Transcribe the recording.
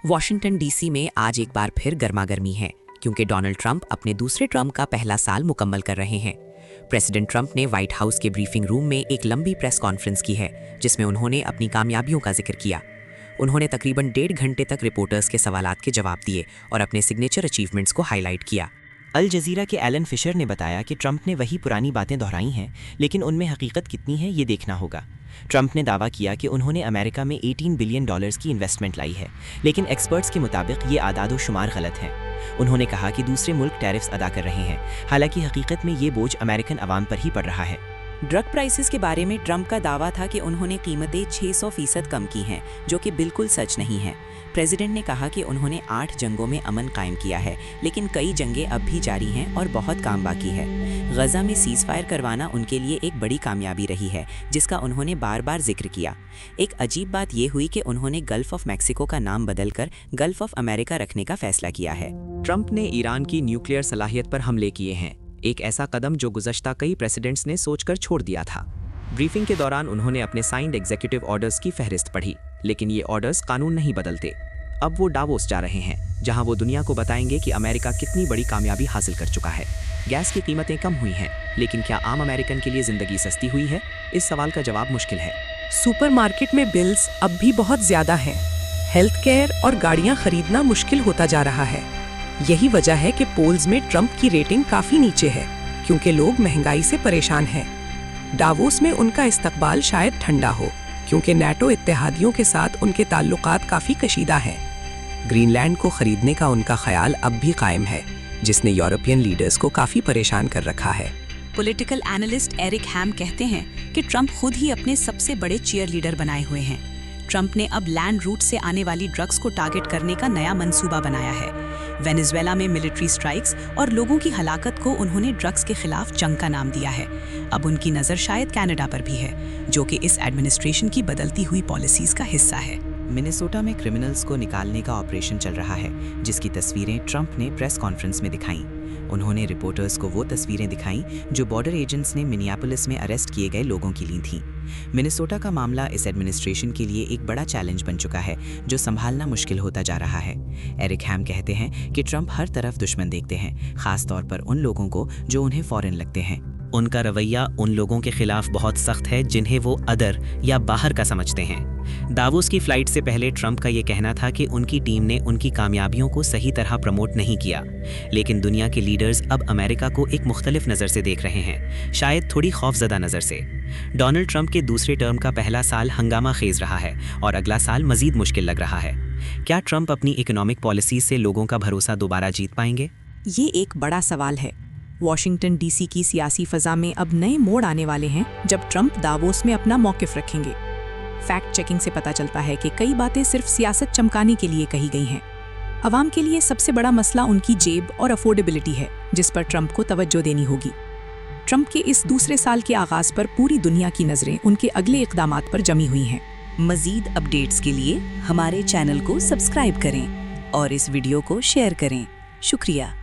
Washington DC में आज एक बार फिर गर्मागर्मी है क्योंकि डोनाल्ड ट्रंप अपने दूसरे टर्म का पहला साल मुकम्मल कर रहे हैं। प्रेसिडेंट ट्रंप ने व्हाइट हाउस के ब्रीफिंग रूम में एक लंबी प्रेस कॉन्फ्रेंस की है जिसमें उन्होंने अपनी कामयाबियों का जिक्र किया। उन्होंने तकरीबन 1.5 घंटे तक रिपोर्टर्स के सवालात के जवाब दिए और अपने सिग्नेचर अचीवमेंट्स को हाईलाइट किया। अल जज़ीरा के एलन फिशर ने बताया कि ट्रंप ने वही पुरानी बातें दोहराई हैं, लेकिन उनमें हकीकत कितनी है ये देखना होगा। ट्रंप ने दावा किया कि उन्होंने अमेरिका में $18 बिलियन की इन्वेस्टमेंट लाई है, लेकिन एक्सपर्ट्स के मुताबिक ये आदादो शुमार गलत हैं। उन्होंने कहा कि दूसरे मुल्क टैरिफ्स अदा कर रहे हैं, हालांकि हकीकत में ये बोझ अमेरिकन अवाम पर ही पड़ रहा है। ड्रग प्राइसेस के बारे में ट्रंप का दावा था कि उन्होंने कीमतें 600% कम की हैं, जो कि बिल्कुल सच नहीं है। प्रेसिडेंट ने कहा कि उन्होंने 8 जंगों में अमन कायम किया है, लेकिन कई जंगें अब भी जारी हैं और बहुत काम बाकी है। गजा में सीज फायर करवाना उनके लिए एक बड़ी कामयाबी रही है, जिसका उन्होंने बार बार जिक्र किया। एक अजीब बात यह हुई कि उन्होंने गल्फ ऑफ मैक्सिको का नाम बदलकर गल्फ ऑफ अमेरिका रखने का फैसला किया है। ट्रंप ने ईरान की न्यूक्लियर सलाहियत पर हमले किए हैं, एक ऐसा कदम जो गुज़श्ता कई प्रेसिडेंट्स ने सोचकर छोड़ दिया था। ब्रीफिंग के दौरान उन्होंने अपने साइंड एग्जीक्यूटिव ऑर्डर्स की फहरिस्त पढ़ी, लेकिन ये ऑर्डर्स कानून नहीं बदलते। अब वो डावोस जा रहे हैं, जहां वो दुनिया को बताएंगे कि अमेरिका कितनी बड़ी कामयाबी हासिल कर चुका है। गैस की कीमतें कम हुई हैं, लेकिन क्या आम अमेरिकन के लिए ज़िंदगी सस्ती हुई है? इस सवाल का जवाब मुश्किल है। सुपरमार्केट में बिल्स अब भी बहुत ज़्यादा हैं। हेल्थ केयर और गाड़ियाँ खरीदना मुश्किल होता जा रहा है। यही वजह है कि पोल्स में ट्रंप की रेटिंग काफ़ी नीचे है, क्योंकि लोग महंगाई से परेशान हैं। डावोस में उनका इस्तकबाल शायद ठंडा हो, क्योंकि नाटो इत्तेहादियों के साथ उनके ताल्लुकात काफ़ी कशीदा हैं। ग्रीनलैंड को खरीदने का उनका ख्याल अब भी कायम है, जिसने यूरोपियन लीडर्स को काफ़ी परेशान कर रखा है। पॉलिटिकल एनालिस्ट एरिक हैम कहते हैं कि ट्रंप खुद ही अपने सबसे बड़े चीयर लीडर बनाए हुए हैं। ट्रंप ने अब लैंड रूट से आने वाली ड्रग्स को टारगेट करने का नया मंसूबा बनाया है। वेनेजुएला में मिलिट्री स्ट्राइक्स और लोगों की हलाकत को उन्होंने ड्रग्स के खिलाफ जंग का नाम दिया है। अब उनकी नज़र शायद कनाडा पर भी है, जो कि इस एडमिनिस्ट्रेशन की बदलती हुई पॉलिसीज का हिस्सा है। मिनेसोटा में क्रिमिनल्स को निकालने का ऑपरेशन चल रहा है, जिसकी तस्वीरें ट्रंप ने प्रेस कॉन्फ्रेंस में दिखाईं। उन्होंने रिपोर्टर्स को वो तस्वीरें दिखाईं जो बॉर्डर एजेंट्स ने मिनियापोलिस में अरेस्ट किए गए लोगों की ली थीं। मिनेसोटा का मामला इस एडमिनिस्ट्रेशन के लिए एक बड़ा चैलेंज बन चुका है, जो संभालना मुश्किल होता जा रहा है। एरिक हैम कहते हैं कि ट्रंप हर तरफ दुश्मन देखते हैं, खास तौर पर उन लोगों को जो उन्हें फॉरेन लगते हैं। उनका रवैया उन लोगों के खिलाफ बहुत सख्त है जिन्हें वो अदर या बाहर का समझते हैं। दावोस की फ्लाइट से पहले ट्रंप का ये कहना था कि उनकी टीम ने उनकी कामयाबियों को सही तरह प्रमोट नहीं किया, लेकिन दुनिया के लीडर्स अब अमेरिका को एक मुख्तलिफ नज़र से देख रहे हैं, शायद थोड़ी खौफजदा नज़र से। डोनाल्ड ट्रंप के दूसरे टर्म का पहला साल हंगामा खेज रहा है और अगला साल मजीद मुश्किल लग रहा है। क्या ट्रंप अपनी इकोनॉमिक पॉलिसी से लोगों का भरोसा दोबारा जीत पाएंगे? ये एक बड़ा सवाल है। वॉशिंगटन डीसी की सियासी फजा में अब नए मोड़ आने वाले हैं जब ट्रंप दावोस में अपना मौक़िफ़ रखेंगे। फैक्ट चेकिंग से पता चलता है कि कई बातें सिर्फ सियासत चमकाने के लिए कही गई हैं। अवाम के लिए सबसे बड़ा मसला उनकी जेब और अफोर्डेबिलिटी है, जिस पर ट्रंप को तवज्जो देनी होगी। ट्रंप के इस दूसरे साल के आगाज़ पर पूरी दुनिया की नज़रें उनके अगले इक़दामात पर जमी हुई हैं। मज़ीद अपडेट्स के लिए हमारे चैनल को सब्सक्राइब करें और इस वीडियो को शेयर करें। शुक्रिया।